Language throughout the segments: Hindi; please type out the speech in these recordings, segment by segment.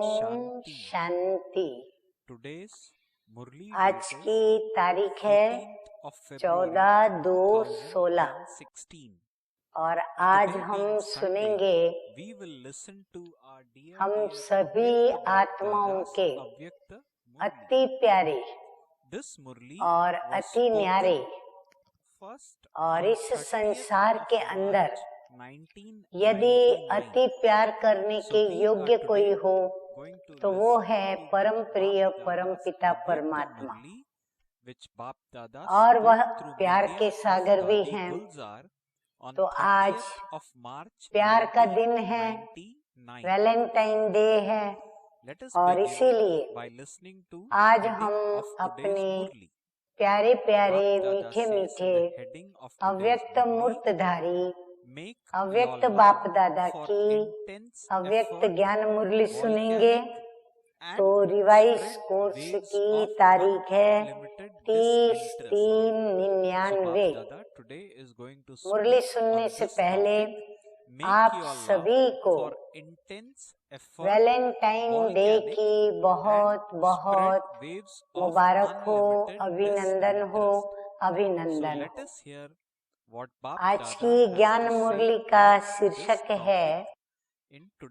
ओम शांति। आज की तारीख है 14/2/16 और आज हम सुनेंगे हम सभी आत्माओं के अति प्यारे और अति न्यारे और इस संसार के अंदर यदि अति प्यार करने के योग्य कोई हो तो वो है परम प्रिय परम पिता परमात्मा, और वह प्यार के सागर भी हैं। तो आज प्यार का दिन है, वैलेंटाइन डे है, और इसीलिए आज हम अपने प्यारे प्यारे मीठे मीठे अव्यक्त मूर्तधारी अव्यक्त बाप दादा की अव्यक्त ज्ञान मुरली सुनेंगे। तो रिवाइज कोर्स की तारीख है 30/3/99। मुरली सुनने से पहले आप सभी को वैलेंटाइन डे की बहुत बहुत मुबारक हो, अभिनंदन हो, अभिनंदन हो। आज की ज्ञान मुरली का शीर्षक है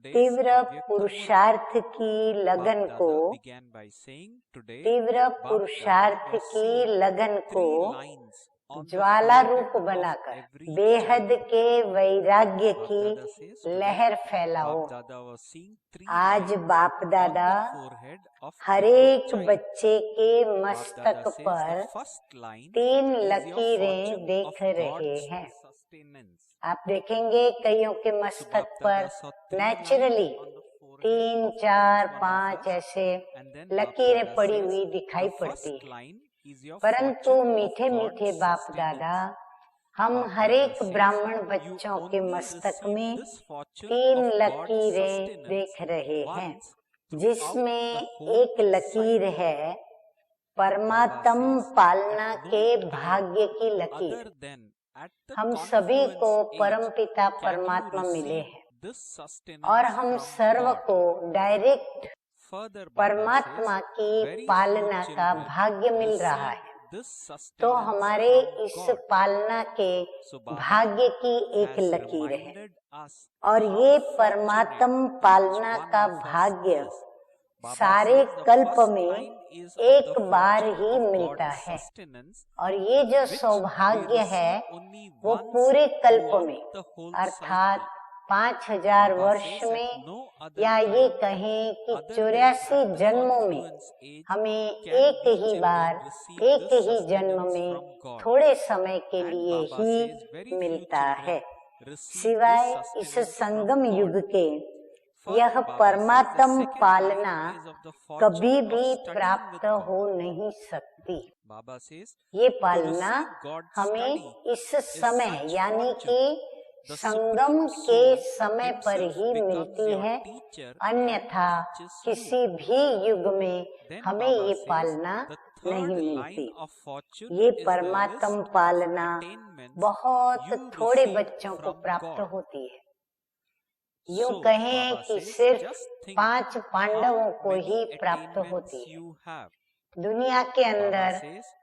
तीव्र पुरुषार्थ की लगन को, तीव्र पुरुषार्थ की लगन को ज्वाला रूप बनाकर बेहद के वैराग्य की लहर फैलाओ। आज बाप दादा हर एक बच्चे के मस्तक पर 3 लकीरें देख रहे हैं। आप देखेंगे कईयों के मस्तक पर नेचुरली 3, 4, 5 ऐसे लकीरें पड़ी हुई दिखाई पड़ती है, परंतु मीठे मीठे बाप दादा हम हर एक ब्राह्मण बच्चों के मस्तक में 3 लकीरें देख रहे हैं, जिसमें एक लकीर है परमात्म पालना के भाग्य की लकीर। हम सभी को परमपिता परमात्मा मिले हैं और हम सर्व को डायरेक्ट परमात्मा की पालना का भाग्य मिल रहा है। तो हमारे इस पालना के भाग्य की एक लकीर है, और ये परमात्म पालना का भाग्य सारे कल्प में एक बार ही मिलता है, और ये जो सौभाग्य है वो पूरे कल्प में अर्थात 5000 वर्ष में, या ये कहें कि 84 जन्मों में हमें एक ही बार एक ही जन्म में थोड़े समय के लिए ही मिलता है। सिवाय इस संगम युग के यह परमात्म पालना कभी भी प्राप्त हो नहीं सकती। ये पालना हमें इस समय यानी कि संगम के समय पर ही मिलती है, अन्यथा किसी भी युग में हमें ये पालना नहीं मिलती। ये परमात्म पालना बहुत थोड़े बच्चों को प्राप्त होती है। यूँ कहें कि सिर्फ 5 पांडवों को ही प्राप्त होती है। दुनिया के अंदर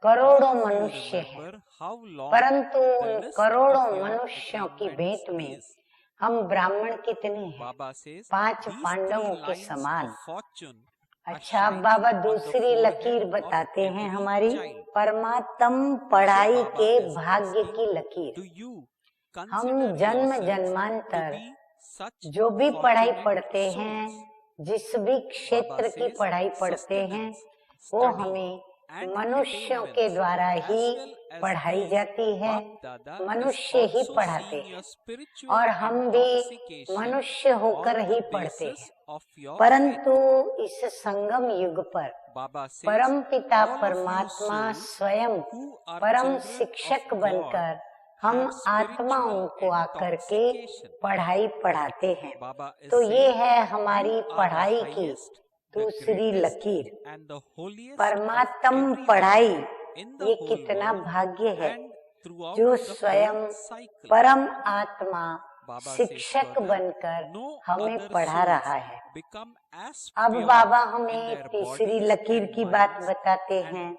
करोड़ों मनुष्य हैं, परंतु उन करोड़ों मनुष्यों की भेंट में हम ब्राह्मण कितने हैं? 5 पांडवों के समान। अच्छा, अब बाबा दूसरी लकीर बताते हैं हमारी परमात्म पढ़ाई के भाग्य की लकीर। हम जन्म जन्मांतर जो भी पढ़ाई पढ़ते हैं, जिस भी क्षेत्र की पढ़ाई पढ़ते हैं, वो हमें मनुष्यों के द्वारा ही पढ़ाई जाती है, मनुष्य ही पढ़ाते हैं, और हम भी मनुष्य होकर ही पढ़ते हैं। परंतु इस संगम युग पर परम पिता परमात्मा स्वयं परम शिक्षक बनकर हम आत्माओं को आकर के पढ़ाई पढ़ाते हैं। तो ये है हमारी पढ़ाई की दूसरी लकीर, परमात्म पढ़ाई। ये कितना भाग्य है जो स्वयं परम आत्मा शिक्षक बनकर हमें पढ़ा रहा है। अब बाबा हमें तीसरी लकीर की बात बताते हैं,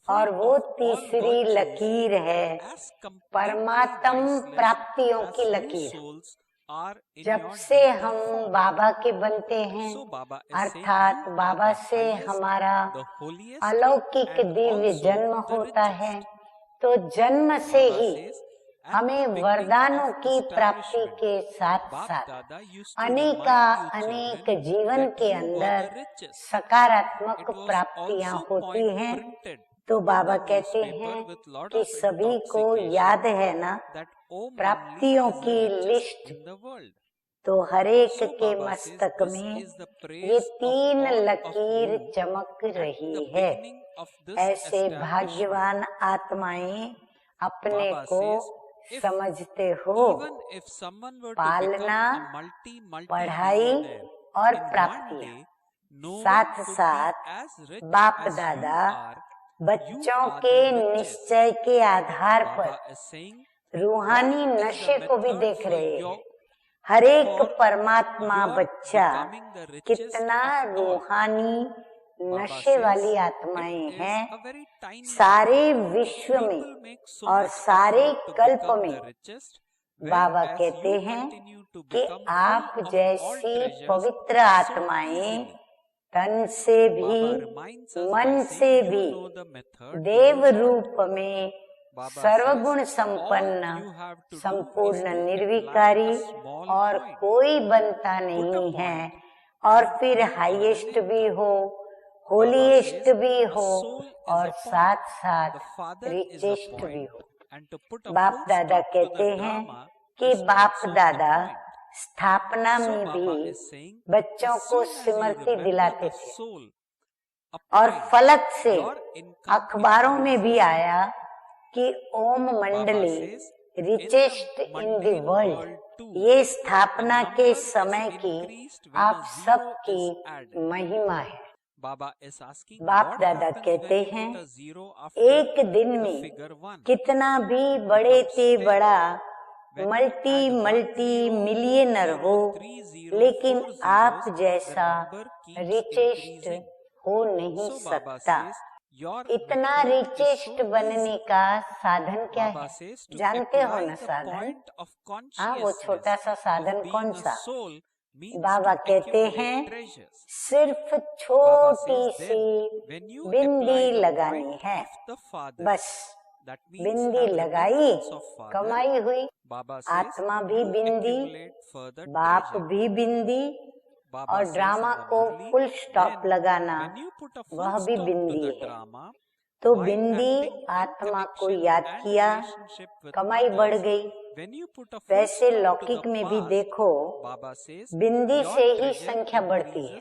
और वो तीसरी लकीर है परमात्म प्राप्तियों की लकीर। जब से हम बाबा के बनते हैं, अर्थात बाबा से हमारा अलौकिक दिव्य जन्म होता है, तो जन्म से ही हमें वरदानों की प्राप्ति के साथ साथ अनेक जीवन के अंदर सकारात्मक प्राप्तियां होती हैं। तो बाबा कहते हैं कि सभी को याद है ना प्राप्तियों की लिस्ट। तो हरेक के मस्तक में ये 3 लकीर चमक रही है। ऐसे भाग्यवान आत्माएं अपने को समझते हो। पालना, पढ़ाई और प्राप्तियां, साथ साथ बाप दादा बच्चों के निश्चय के आधार पर रूहानी नशे को भी देख रहे हैं। हर एक परमात्मा बच्चा कितना रूहानी नशे वाली आत्माएं हैं। सारे विश्व में और सारे कल्प में बाबा कहते हैं कि आप जैसी पवित्र आत्माएं तन से भी मन से भी देव रूप में सर्वगुण संपन्न, संपूर्ण निर्विकारी और कोई बनता नहीं है। और फिर हाईएस्ट भी हो, होलीएस्ट भी हो और साथ साथ रिचेस्ट भी हो। बाप दादा कहते हैं कि बाप दादा स्थापना में भी बच्चों को स्मृति दिलाते थे, और फलक से अखबारों में भी आया कि ओम मंडली रिचेस्ट इन द वर्ल्ड। ये स्थापना के समय की आप सबकी महिमा है। बाप दादा कहते हैं एक दिन में कितना भी बड़े से बड़ा मल्टी मिलियनर हो, लेकिन आप जैसा रिचेस्ट हो नहीं सकता। इतना रिचेस्ट बनने का साधन क्या है, जानते हो ना साधन? हाँ, वो छोटा सा साधन कौन सा? बाबा कहते हैं सिर्फ छोटी सी बिंदी लगानी है, बस बिंदी लगाई, कमाई हुई। आत्मा भी बिंदी, बाप भी बिंदी, और ड्रामा को फुल स्टॉप लगाना वह भी बिंदी है। तो बिंदी आत्मा को याद किया, कमाई बढ़ गई। वैसे लौकिक में भी देखो, बिंदी से ही संख्या बढ़ती है।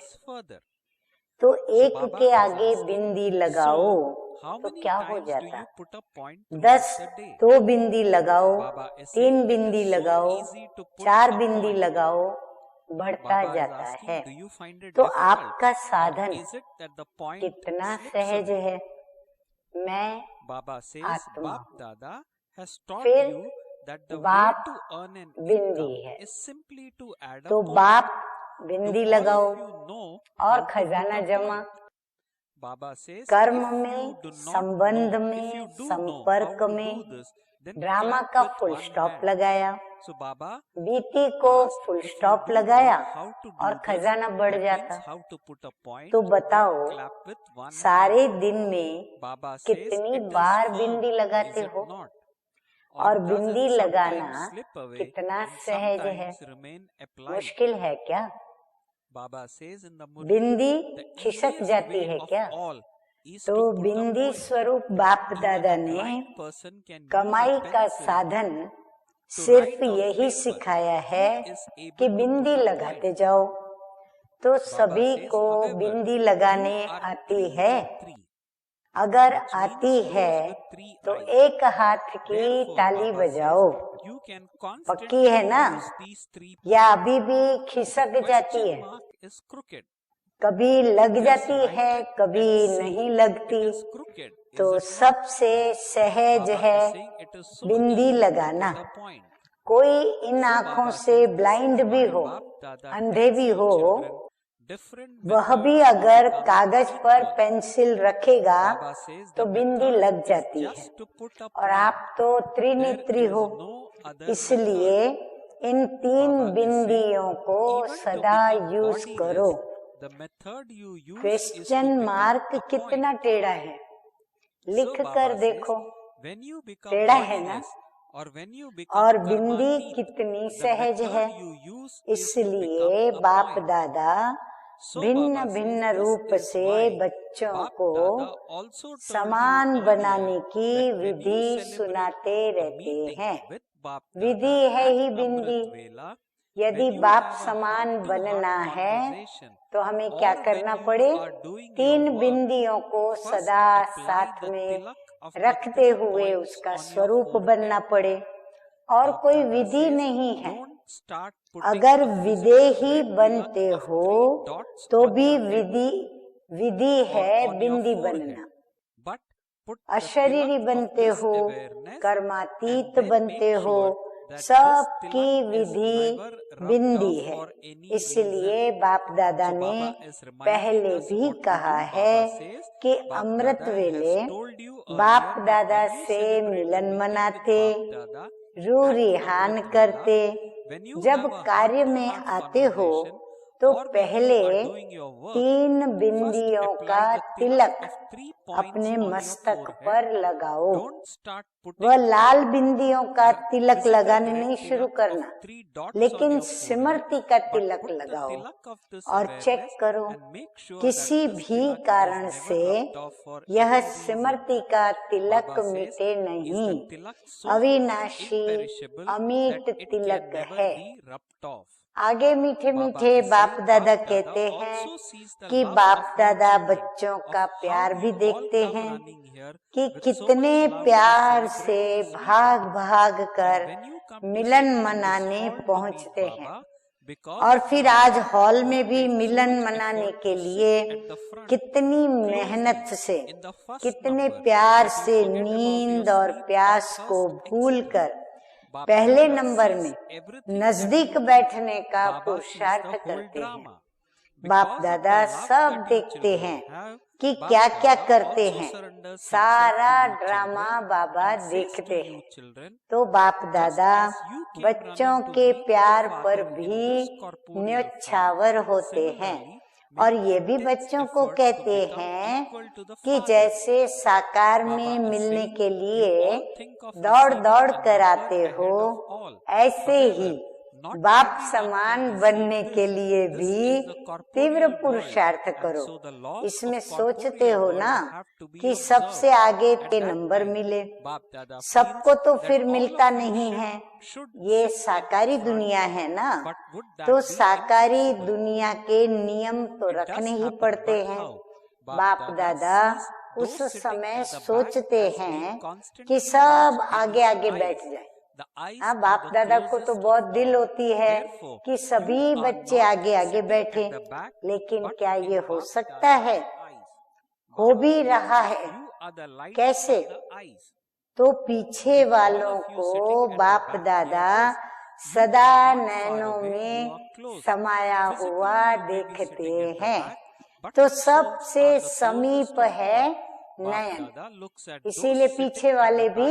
तो एक के आगे बिंदी लगाओ तो क्या हो जाता? 10, 2 बिंदी लगाओ, 3 बिंदी लगाओ, 4 बिंदी लगाओ, बढ़ता जाता है। तो आपका साधन कितना सहज है। मैं आत्मा, फिर बाप बिंदी है, तो बाप बिंदी लगाओ और खजाना जमा। कर्म में, संबंध में, संपर्क में ड्रामा का फुल स्टॉप लगाया, बीती को फुल स्टॉप लगाया और खजाना बढ़ जाता। तो बताओ सारे दिन में कितनी बार बिंदी लगाते हो, और बिंदी लगाना कितना सहज है, मुश्किल है क्या? बिंदी खिसक जाती है क्या? तो बिंदी स्वरूप बाप दादा ने कमाई का साधन सिर्फ यही सिखाया है कि बिंदी लगाते जाओ। तो सभी को बिंदी लगाने आती है? अगर आती है तो एक हाथ की ताली बजाओ। पक्की है ना? या अभी भी खिसक जाती है? कभी लग जाती है, कभी नहीं लगती। तो सबसे सहज है बिंदी लगाना। कोई इन आँखों से ब्लाइंड भी हो, अंधे भी हो, वह भी अगर कागज पर पेंसिल रखेगा तो बिंदी लग जाती है। और आप तो त्रिनेत्री हो, इसलिए इन 3 बिंदियों को सदा यूज करो। क्वेश्चन मार्क कितना टेढ़ा है, लिख कर देखो, टेढ़ा है ना। और बिंदी कितनी सहज है, इसलिए बाप दादा भिन्न भिन्न रूप से बच्चों को समान बनाने की विधि सुनाते रहते हैं। विधि है ही बिंदी। यदि बाप समान बनना है तो हमें क्या करना पड़े? 3 बिंदियों को सदा साथ में रखते हुए उसका स्वरूप बनना पड़े। और कोई विधि नहीं है। अगर विदेही बनते हो तो भी विधि है बिंदी बनना। अशरीरी बनते हो, कर्मातीत बनते हो, सबकी विधि बिंदी है। इसलिए बाप दादा ने पहले भी कहा है कि अमृत वेले बाप दादा से मिलन मनाते, रू रिहान करते। जब कार्य में आते हो तो पहले 3 बिंदियों का तिलक अपने मस्तक पर लगाओ। वह लाल बिंदियों का तिलक लगाने नहीं शुरू करना, लेकिन स्मृति का तिलक लगाओ और चेक करो किसी भी कारण से यह स्मृति का तिलक मिटे नहीं। अविनाशी अमिट तिलक है। आगे मीठे मीठे बाप दादा कहते हैं कि बाप दादा बच्चों का प्यार भी देखते हैं कि कितने प्यार से भाग भाग कर मिलन मनाने पहुंचते हैं। और फिर आज हॉल में भी मिलन मनाने के लिए कितनी मेहनत से, कितने प्यार से नींद और प्यास को भूलकर पहले नंबर में नजदीक बैठने का पुरुषार्थ करते हैं। बाप दादा सब देखते हैं कि क्या क्या करते हैं, सारा ड्रामा बाबा देखते हैं। तो बाप दादा बच्चों के प्यार पर भी न्योछावर होते हैं और ये भी बच्चों को कहते हैं कि जैसे साकार में मिलने के लिए दौड़ दौड़ कर आते हो, ऐसे ही बाप समान बनने के लिए भी तीव्र पुरुषार्थ करो। इसमें सोचते हो ना कि सबसे आगे के नंबर मिले, सबको तो फिर मिलता नहीं है। ये साकारी दुनिया है ना, तो साकारी दुनिया के नियम तो रखने ही पड़ते हैं। बाप दादा उस समय सोचते हैं कि सब आगे आगे बैठ जाए। हाँ, बाप दादा को तो बहुत दिल होती है कि सभी बच्चे आगे आगे बैठे, लेकिन क्या ये हो सकता है? हो भी रहा है। कैसे? तो पीछे वालों को बाप दादा सदा नैनों में समाया हुआ देखते हैं। तो सबसे समीप है नयन, इसीलिए पीछे वाले भी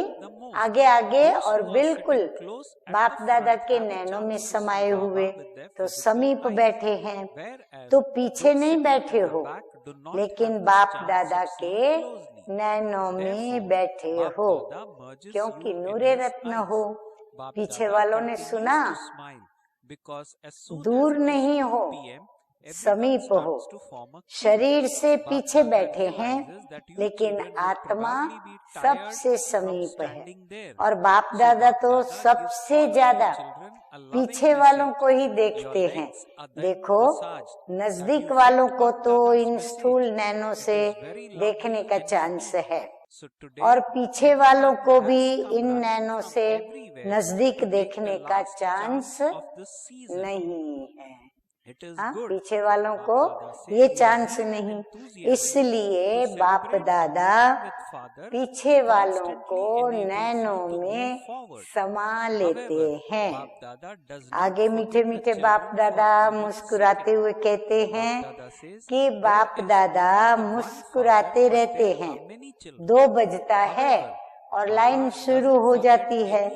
आगे आगे और बिल्कुल बाप दादा के नैनों में समाये हुए, तो समीप बैठे हैं। तो पीछे नहीं बैठे हो, लेकिन बाप दादा के नैनों में बैठे हो, क्योंकि नूरे रत्न हो। पीछे वालों ने सुना, दूर नहीं हो, समीप हो। शरीर से पीछे बैठे हैं, लेकिन आत्मा सबसे समीप है। और बाप दादा तो सबसे ज्यादा पीछे वालों को ही देखते हैं। देखो, नजदीक वालों को तो इन स्थूल नैनों से देखने का चांस है, और पीछे वालों को भी इन नैनों से नजदीक देखने का चांस नहीं है। हाँ, पीछे वालों को ये चांस नहीं, इसलिए बाप दादा पीछे वालों को नैनों में समा लेते हैं। आगे मीठे मीठे बाप दादा मुस्कुराते हुए कहते हैं कि बाप दादा मुस्कुराते रहते हैं। 2 बजता है और लाइन शुरू हो जाती है।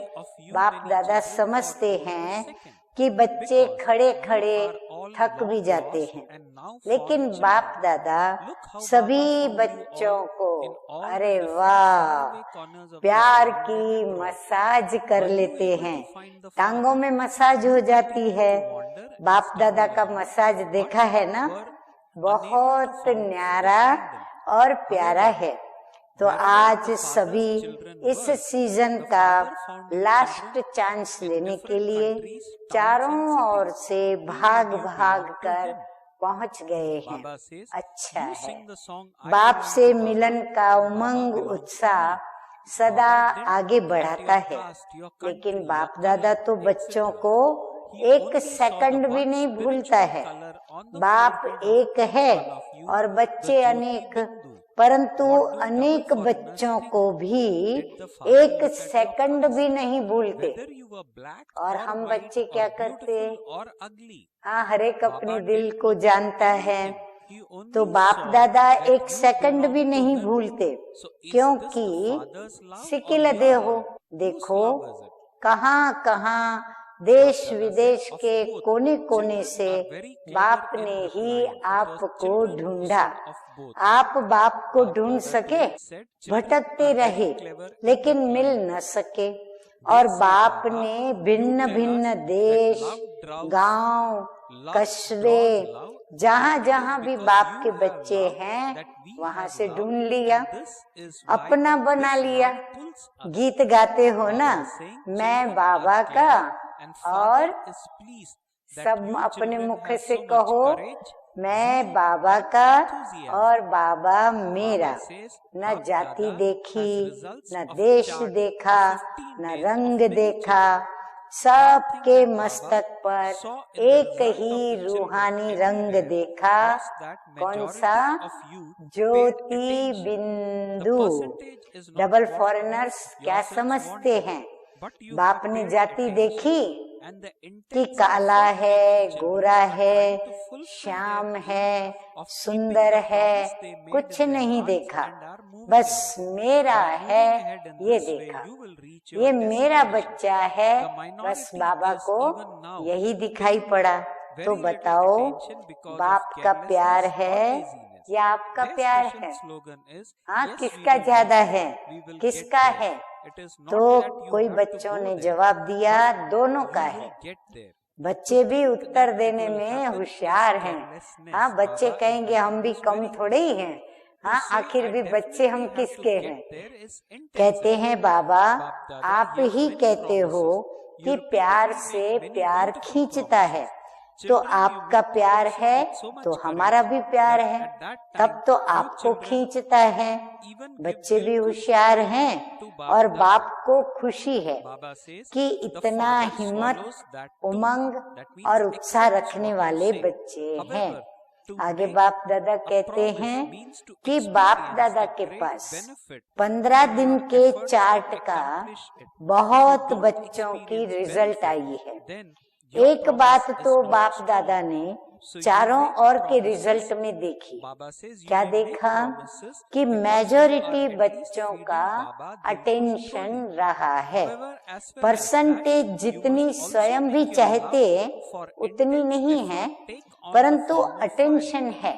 बाप दादा समझते हैं कि बच्चे खड़े खड़े थक भी जाते हैं, लेकिन बाप दादा सभी बच्चों को अरे वाह प्यार की मसाज कर लेते हैं। टांगों में मसाज हो जाती है। बाप दादा का मसाज देखा है ना, बहुत न्यारा और प्यारा है। तो आज सभी इस सीजन का लास्ट चांस लेने के लिए चारों ओर से भाग भाग कर पहुंच गए हैं। अच्छा है, बाप से मिलन का उमंग उत्साह सदा आगे बढ़ाता है, लेकिन बाप दादा तो बच्चों को 1 सेकंड भी नहीं भूलता है। बाप एक है और बच्चे अनेक, परंतु अनेक बच्चों को भी 1 सेकंड भी नहीं भूलते। और हम बच्चे क्या करते हैं? हाँ, हर एक अपने दिल को जानता है। तो बाप दादा 1 सेकंड भी नहीं भूलते, क्योंकि सिकिल देहो देखो कहाँ कहाँ देश विदेश के कोने कोने से बाप ने ही आपको ढूंढा। आप बाप को ढूंढ सके, भटकते रहे लेकिन मिल न सके। और बाप ने भिन्न भिन्न देश, गांव, कस्बे, जहाँ जहाँ भी बाप के बच्चे हैं वहाँ से ढूंढ लिया, अपना बना लिया। गीत गाते हो ना, मैं बाबा का, और सब अपने मुख से कहो मैं बाबा का और बाबा मेरा। न जाति देखी, न देश देखा, न रंग देखा, सबके मस्तक पर एक ही रूहानी रंग देखा। कौन सा? ज्योति बिंदु। डबल फॉरेनर्स क्या समझते हैं? बाप ने जाति देखी कि काला है, गोरा है, श्याम है, सुंदर है, कुछ नहीं देखा, बस मेरा है ये देखा। ये मेरा बच्चा है, बस बाबा को यही दिखाई पड़ा। तो बताओ, बाप का प्यार है या आपका प्यार है? हाँ, किसका ज्यादा है, किसका है? तो कोई बच्चों ने जवाब दिया दोनों का है। बच्चे भी उत्तर देने में होशियार हैं। हाँ, बच्चे कहेंगे हम भी कम थोड़े ही हैं। हाँ, आखिर भी बच्चे हम किसके हैं? कहते हैं बाबा आप ही कहते हो कि प्यार से प्यार खींचता है, तो आपका प्यार है तो हमारा भी प्यार है, तब तो आपको खींचता है। बच्चे भी होशियार हैं और बाप को खुशी है कि इतना हिम्मत, उमंग और उत्साह रखने वाले बच्चे हैं। आगे बाप दादा कहते हैं कि बाप दादा के पास 15 दिन के चार्ट का बहुत बच्चों की रिजल्ट आई है। एक बात तो बाप दादा ने चारों ओर के रिजल्ट में देखी। क्या देखा? कि मेजॉरिटी बच्चों का अटेंशन रहा है। परसेंटेज जितनी स्वयं भी चाहते उतनी नहीं है, परंतु अटेंशन है।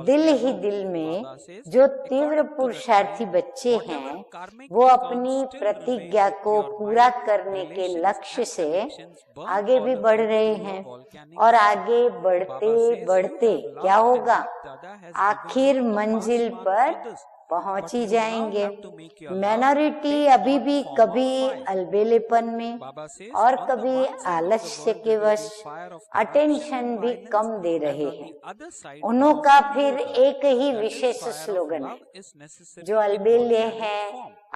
दिल ही दिल में जो तीव्र पुरुषार्थी बच्चे हैं वो अपनी प्रतिज्ञा को पूरा करने के लक्ष्य से आगे भी बढ़ रहे हैं। और आगे बढ़ते बढ़ते क्या होगा? आखिर मंजिल पर पहुंच ही जाएंगे। माइनॉरिटी अभी भी कभी अलबेलेपन में और कभी आलस्य के वश अटेंशन भी कम दे रहे हैं। उन्हों का फिर एक ही विशेष स्लोगन है, जो अलबेले है,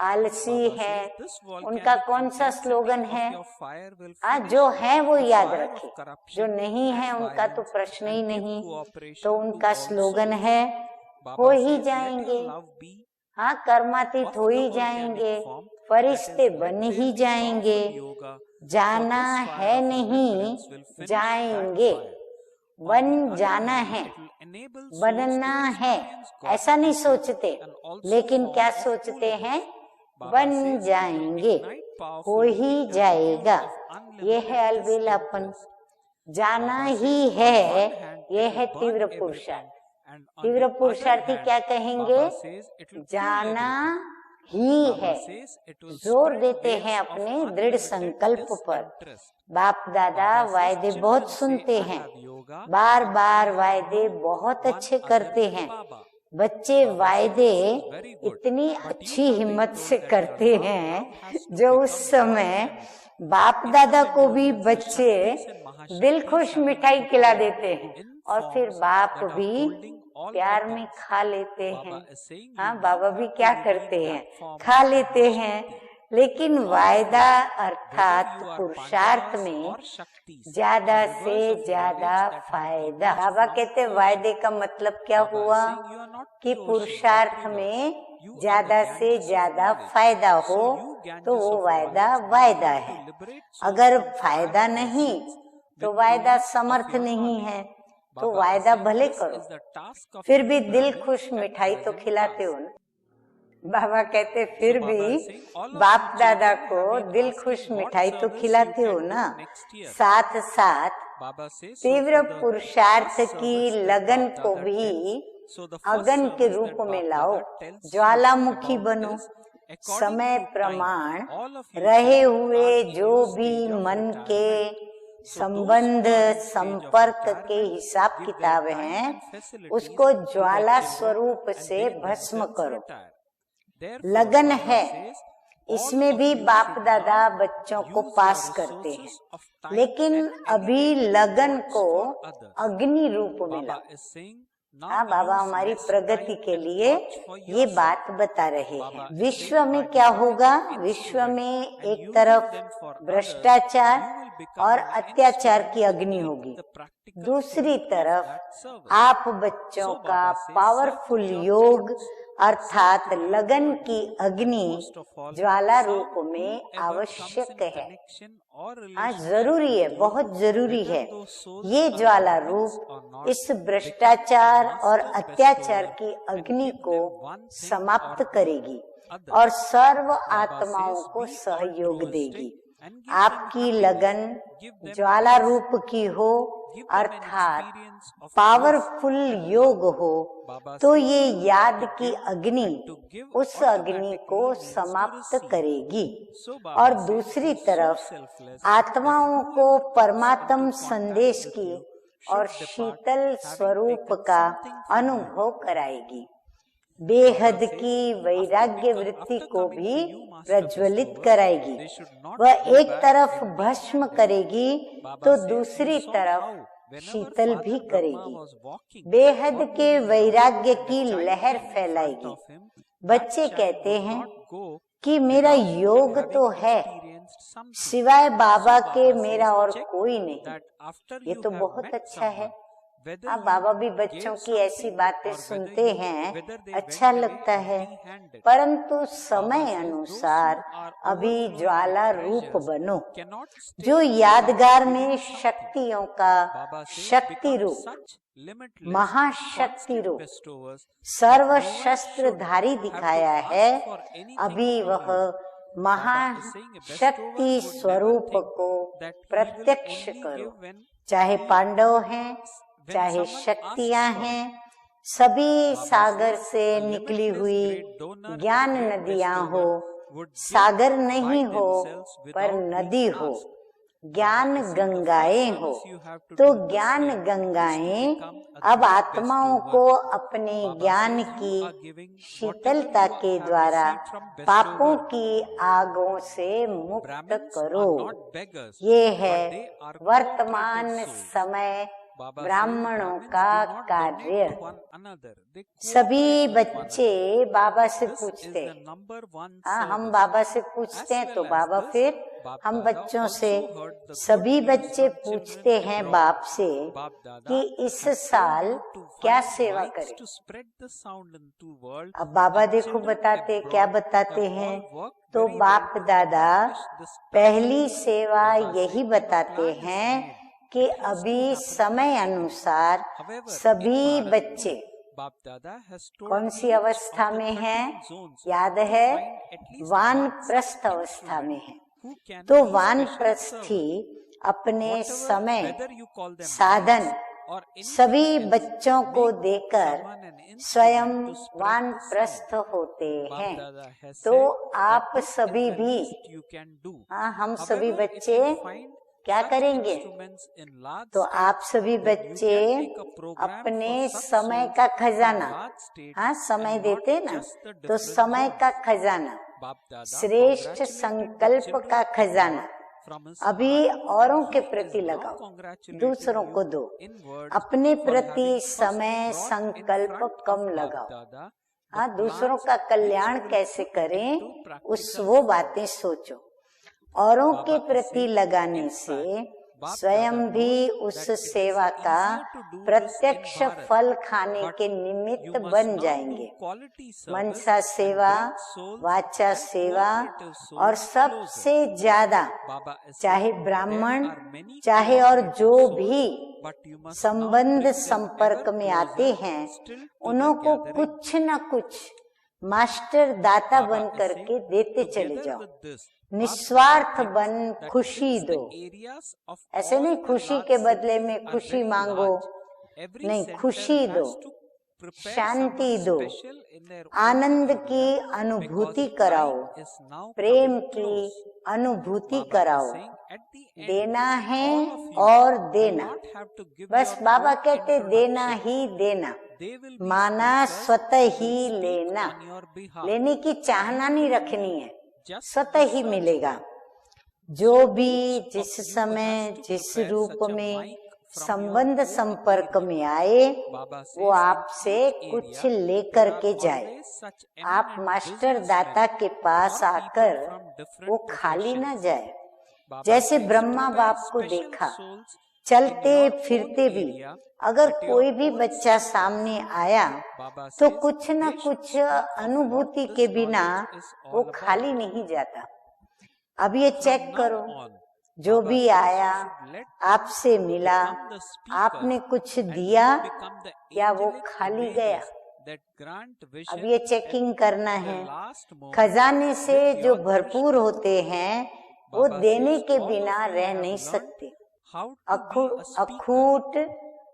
आलसी है, उनका कौन सा स्लोगन है? जो है वो याद रखे, जो नहीं है उनका तो प्रश्न ही नहीं। तो उनका स्लोगन है हो ही जाएंगे, हाँ कर्मातीत हो ही जाएंगे, फरिश्ते बन ही जाएंगे, जाना है नहीं जाएंगे, बन जाना है, बनना है, ऐसा नहीं सोचते, लेकिन क्या सोचते हैं? बन जाएंगे, हो ही जाएगा। ये है अलबेलापन। जाना ही है, ये है तीव्र पुरुषार्थ। तीव्र पुरुषार्थी क्या कहेंगे? जाना ही है, जोर देते हैं अपने दृढ़ संकल्प पर। बाप दादा वायदे बहुत सुनते हैं, बार बार वायदे बहुत अच्छे करते हैं। बच्चे वायदे इतनी अच्छी हिम्मत से करते हैं, जो उस समय बाप दादा को भी बच्चे दिल खुश मिठाई खिला देते हैं, और फिर बाप भी प्यार में खा लेते हैं। हाँ, बाबा भी क्या करते हैं? खा लेते हैं। लेकिन वायदा अर्थात पुरुषार्थ में ज्यादा से ज्यादा फायदा। बाबा कहते वायदे का मतलब क्या हुआ? कि पुरुषार्थ में ज्यादा से ज्यादा फायदा हो तो वो वायदा वायदा है। अगर फायदा नहीं तो वायदा समर्थ नहीं है। तो वायदा भले करो, फिर भी दिल खुश मिठाई तो खिलाते हो ना। बाबा कहते फिर भी बाप दादा को दिल खुश मिठाई तो खिलाते हो ना। साथ साथ तीव्र पुरुषार्थ की लगन को भी अगन के रूप में लाओ, ज्वालामुखी बनो। समय प्रमाण रहे हुए जो भी मन के संबंध संपर्क के हिसाब किताब हैं, उसको ज्वाला स्वरूप से भस्म करो। लगन है, इसमें भी बाप दादा बच्चों को पास करते हैं, लेकिन अभी लगन को अग्नि रूप में लाओ। हाँ, बाबा हमारी प्रगति के लिए ये बात बता रहे हैं। विश्व में क्या होगा? विश्व में एक तरफ भ्रष्टाचार और अत्याचार की अग्नि होगी, दूसरी तरफ आप बच्चों का पावरफुल योग अर्थात लगन की अग्नि ज्वाला रूप में आवश्यक है। हाँ, जरूरी है, बहुत जरूरी है। ये ज्वाला रूप इस भ्रष्टाचार और अत्याचार की अग्नि को समाप्त करेगी और सर्व आत्माओं को सहयोग देगी। आपकी लगन ज्वाला रूप की हो अर्थात पावरफुल योग हो, तो ये याद की अग्नि उस अग्नि को समाप्त करेगी और दूसरी तरफ आत्माओं को परमात्म संदेश की और शीतल स्वरूप का अनुभव कराएगी। बेहद की वैराग्य वृत्ति को भी प्रज्वलित कराएगी। वह एक तरफ भस्म करेगी तो दूसरी तरफ शीतल भी करेगी। बेहद के वैराग्य की लहर फैलाएगी। बच्चे कहते हैं कि मेरा योग तो है, सिवाय बाबा के मेरा और कोई नहीं। ये तो बहुत अच्छा है। हाँ, बाबा भी बच्चों की ऐसी बातें सुनते हैं, अच्छा लगता है, परंतु समय अनुसार अभी ज्वाला रूप बनो, जो यादगार में शक्तियों का शक्ति रूप महाशक्ति रूप सर्व शस्त्रधारी दिखाया है। अभी वह महाशक्ति स्वरूप को प्रत्यक्ष करो। चाहे पांडव हैं, चाहे शक्तियां हैं, सभी सागर से निकली हुई ज्ञान नदियां हो। सागर नहीं हो पर नदी हो, ज्ञान गंगाएं हो। तो ज्ञान गंगाएं अब आत्माओं को अपने ज्ञान की शीतलता के द्वारा पापों की आगों से मुक्त करो। ये है वर्तमान समय ब्राह्मणों का कार्य। सभी बच्चे बाबा से पूछते हैं, हम बाबा से पूछते हैं तो बाबा फिर हम बच्चों से, सभी बच्चे पूछते हैं बाप से कि इस साल क्या सेवा करें। अब बाबा देखो बताते, क्या बताते हैं, तो बाप दादा पहली सेवा यही बताते हैं कि अभी समय अनुसार सभी बच्चे कौन सी अवस्था में हैं, याद है, वानप्रस्थ अवस्था में है। तो वानप्रस्थी अपने समय साधन सभी बच्चों को देकर स्वयं वानप्रस्थ होते हैं। तो आप सभी भी, हम सभी बच्चे क्या करेंगे, तो आप सभी बच्चे अपने समय का खजाना, समय देते ना, तो समय का खजाना, श्रेष्ठ संकल्प का खजाना अभी औरों के प्रति लगाओ, दूसरों को दो, अपने प्रति समय संकल्प कम लगाओ। दूसरों का कल्याण कैसे करें, वो बातें सोचो। औरों के प्रति लगाने से स्वयं भी उस सेवा का प्रत्यक्ष फल खाने के निमित्त बन जाएंगे। मनसा सेवा, वाचा सेवा, और सबसे ज्यादा चाहे ब्राह्मण चाहे और जो भी संबंध संपर्क में आते हैं, उन्हों को कुछ न कुछ मास्टर दाता बन करके देते चले जाओ। निस्वार्थ बन खुशी दो, ऐसे नहीं खुशी के बदले में खुशी मांगो, नहीं, खुशी दो, शांति दो, आनंद की अनुभूति कराओ, प्रेम की अनुभूति कराओ। देना है और देना, बस बाबा कहते देना ही देना, माना स्वतः ही लेना, लेने की चाहना नहीं रखनी है, स्वतः ही मिलेगा। जो भी जिस समय जिस रूप में संबंध संपर्क में आए, वो आपसे कुछ लेकर के जाए। आप मास्टर दाता के पास आकर वो खाली ना जाए। जैसे ब्रह्मा बाप को देखा, चलते फिरते भी अगर कोई भी बच्चा सामने आया तो कुछ न कुछ अनुभूति के बिना वो खाली नहीं जाता। अब ये चेक करो, जो भी आया आपसे मिला, आपने कुछ दिया या वो खाली गया, अब ये चेकिंग करना है। खजाने से जो भरपूर होते हैं वो देने के बिना रह नहीं सकते। अखूट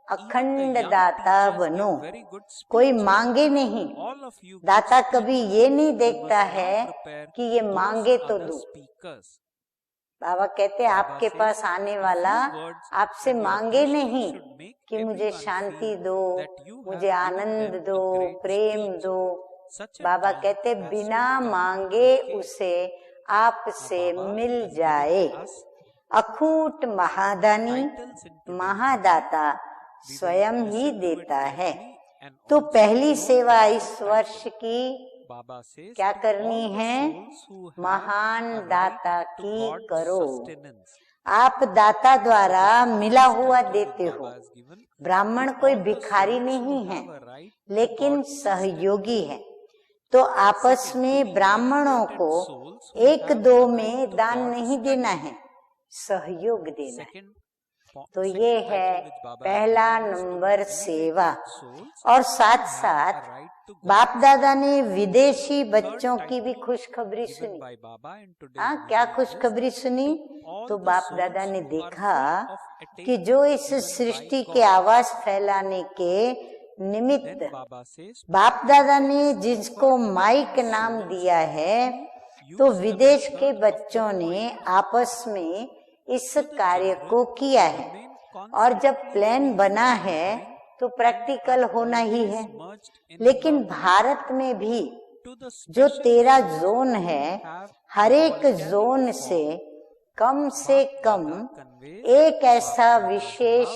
अखंड दाता बनो, कोई मांगे नहीं। दाता कभी ये नहीं देखता है कि ये मांगे तो दूं। बाबा कहते आपके पास आने वाला आपसे मांगे नहीं कि मुझे शांति दो, मुझे आनंद दो, प्रेम दो। बाबा कहते बिना मांगे उसे आपसे मिल जाए। अखूट महादानी, महादाता स्वयं ही देता है। तो पहली सेवा इस वर्ष की क्या करनी है, महान दाता की करो। आप दाता द्वारा मिला हुआ देते हो। ब्राह्मण कोई भिखारी नहीं है, लेकिन सहयोगी है। तो आपस में ब्राह्मणों को एक दो में दान नहीं देना है, सहयोग देना है। तो ये है पहला नंबर सेवा। और साथ साथ बाप दादा ने विदेशी बच्चों की भी खुशखबरी सुनी। क्या खुशखबरी सुनी? तो बाप दादा ने देखा कि जो इस सृष्टि के आवाज फैलाने के निमित्त बाप दादा ने जिसको माइक नाम दिया है, तो विदेश के बच्चों ने आपस में इस कार्य को किया है, और जब प्लान बना है तो प्रैक्टिकल होना ही है। लेकिन भारत में भी जो 13 जोन है, हर एक जोन से कम एक ऐसा विशेष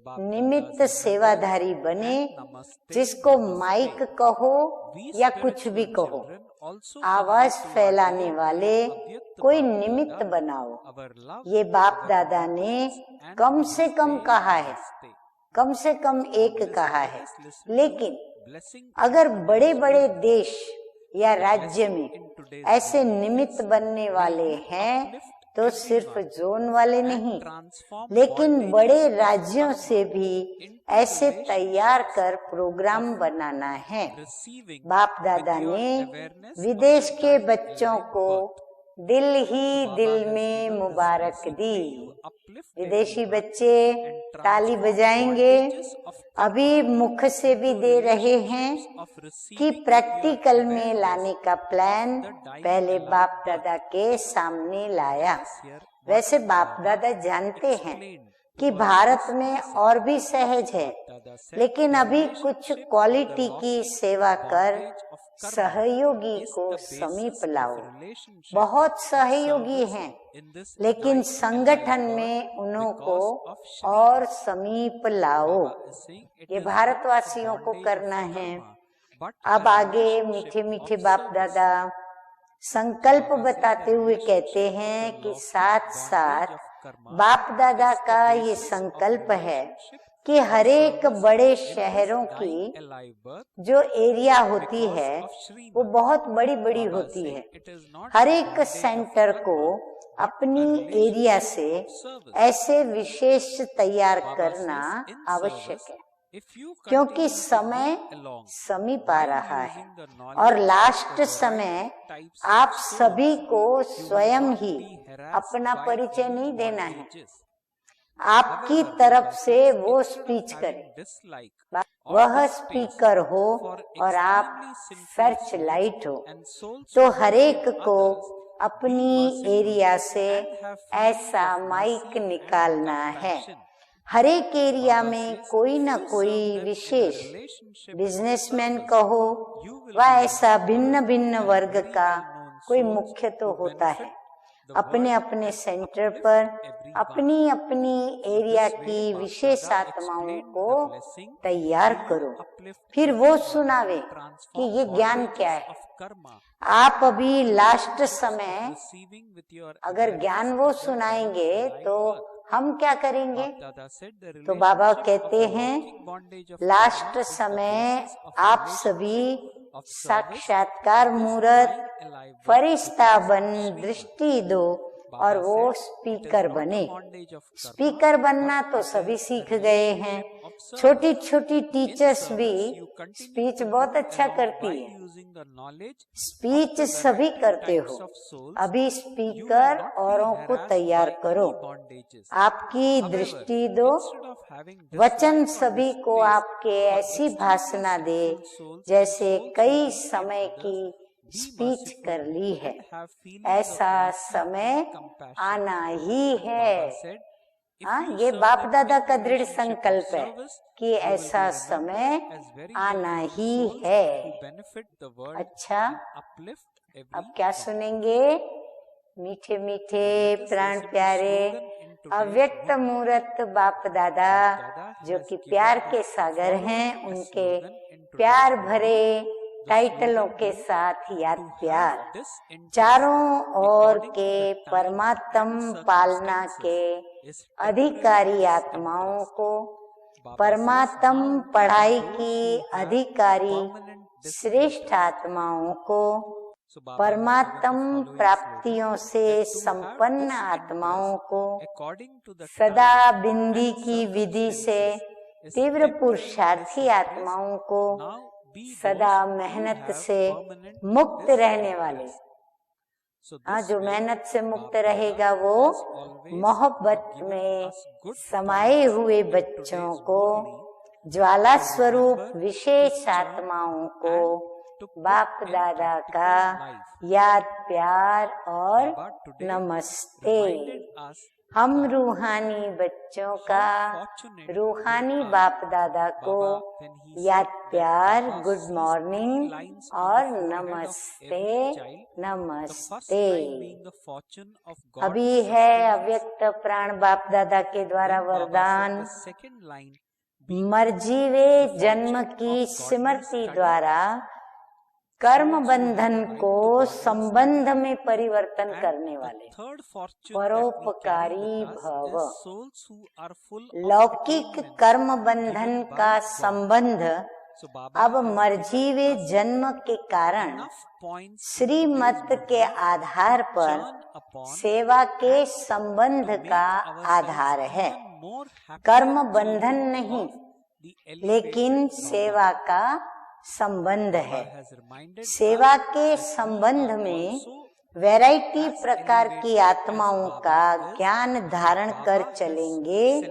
निमित्त सेवाधारी बने, जिसको माइक कहो या कुछ भी कहो, आवाज फैलाने वाले कोई निमित्त बनाओ। ये बाप दादा ने कम से कम कहा है, कम से कम एक कहा है। लेकिन अगर बड़े बड़े देश या राज्य में ऐसे निमित्त बनने वाले हैं, तो सिर्फ जोन वाले नहीं, लेकिन बड़े राज्यों से भी ऐसे तैयार कर प्रोग्राम बनाना है। बाप दादा ने विदेश के बच्चों को दिल ही दिल में मुबारक दी। विदेशी बच्चे ताली बजाएंगे। अभी मुख से भी दे रहे हैं कि प्रैक्टिकल में लाने का प्लान पहले बाप दादा के सामने लाया। वैसे बाप दादा जानते हैं कि भारत में और भी सहज है, लेकिन अभी कुछ क्वालिटी की सेवा कर सहयोगी को समीप लाओ। बहुत सहयोगी हैं, लेकिन संगठन में उन्हों को और समीप लाओ। ये भारतवासियों को करना है। अब आगे मीठे मीठे बाप दादा संकल्प बताते हुए कहते हैं कि साथ साथ बाप दादा का ये संकल्प है कि हर एक बड़े शहरों की जो एरिया होती है वो बहुत बड़ी बड़ी होती है। हर एक सेंटर को अपनी एरिया से ऐसे विशेष तैयार करना आवश्यक है, क्योंकि समय समीप आ रहा है और लास्ट समय आप सभी को स्वयं ही अपना परिचय नहीं देना है। आपकी तरफ से वो स्पीच करे, वह स्पीकर हो और आप सर्च लाइट हो। तो हरेक को अपनी एरिया से ऐसा माइक निकालना है। हर एक एरिया में कोई न कोई विशेष बिजनेसमैन कहो व ऐसा भिन्न भिन्न वर्ग का कोई मुख्य तो होता है। अपने अपने सेंटर पर अपनी अपनी एरिया की विशेष आत्माओं को तैयार करो, फिर वो सुनावे कि ये ज्ञान क्या है। आप अभी लास्ट समय अगर ज्ञान वो सुनाएंगे तो हम क्या करेंगे? तो बाबा कहते हैं लास्ट समय आप सभी साक्षात्कार मूर्त फरिश्ता बन दृष्टि दो और वो स्पीकर बने। स्पीकर बनना तो सभी सीख गए हैं। छोटी छोटी टीचर्स भी स्पीच बहुत अच्छा करती है। स्पीच सभी करते हो। अभी स्पीकर औरों को तैयार करो। आपकी दृष्टि दो। वचन सभी को आपके ऐसी भाषणा दे जैसे कई समय की स्पीच कर ली है। ऐसा समय आना ही है। हाँ, ये बाप दादा का दृढ़ संकल्प है कि ऐसा समय आना ही है। अच्छा, अब क्या सुनेंगे? मीठे मीठे प्राण प्यारे अव्यक्त मूर्त बाप दादा जो कि प्यार के सागर हैं, उनके प्यार भरे टाइटलों के साथ याद प्यार चारों ओर के परमात्म पालना के अधिकारी आत्माओं को, परमात्म पढ़ाई की अधिकारी श्रेष्ठ आत्माओं को, परमात्म प्राप्तियों से संपन्न आत्माओं को, सदा बिंदी की विधि से तीव्र पुरुषार्थी आत्माओं को, सदा मेहनत से मुक्त रहने वाले। हाँ, जो मेहनत से मुक्त रहेगा वो मोहब्बत में समाये हुए बच्चों को, ज्वाला स्वरूप विशेष आत्माओं को बाप दादा का याद प्यार और नमस्ते। हम रूहानी बच्चों का रूहानी बाप दादा को याद प्यार, गुड मॉर्निंग और नमस्ते नमस्ते। अभी है अव्यक्त प्राण बाप दादा के द्वारा वरदान, मर्जीवे जन्म की स्मृति द्वारा कर्म बंधन को संबंध में परिवर्तन करने वाले परोपकारी भव। लौकिक कर्म बंधन का संबंध अब मर्जीवे जन्म के कारण श्रीमत के आधार पर सेवा के संबंध का आधार है। कर्म बंधन नहीं, लेकिन सेवा का संबंध है। सेवा के संबंध में वैरायटी प्रकार की आत्माओं का ज्ञान धारण कर चलेंगे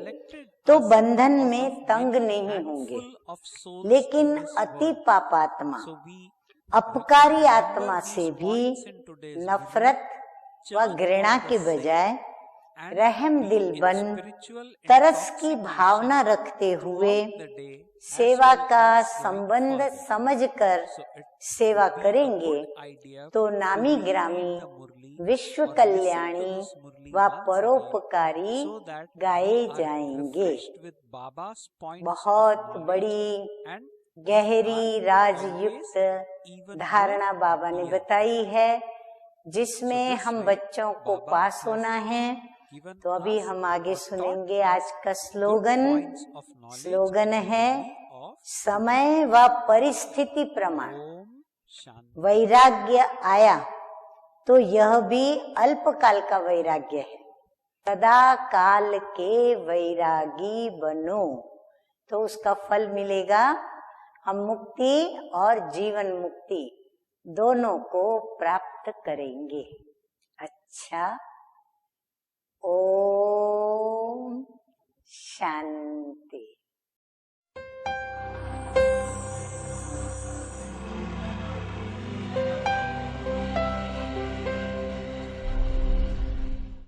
तो बंधन में तंग नहीं होंगे, लेकिन अति पापात्मा अपकारी आत्मा से भी नफरत व घृणा के बजाय रहम दिल बन तरस की भावना रखते हुए सेवा का संबंध समझकर सेवा करेंगे तो नामी ग्रामी विश्व कल्याणी व परोपकारी गाए जाएंगे। बहुत बड़ी गहरी राजयुक्त धारणा बाबा ने बताई है, जिसमें हम बच्चों को पास होना है। तो अभी हम आगे सुनेंगे आज का स्लोगन है समय व परिस्थिति प्रमाण वैराग्य आया तो यह भी अल्पकाल का वैराग्य है। सदा काल के वैरागी बनो तो उसका फल मिलेगा। हम मुक्ति और जीवन मुक्ति दोनों को प्राप्त करेंगे। अच्छा, ओम शांति।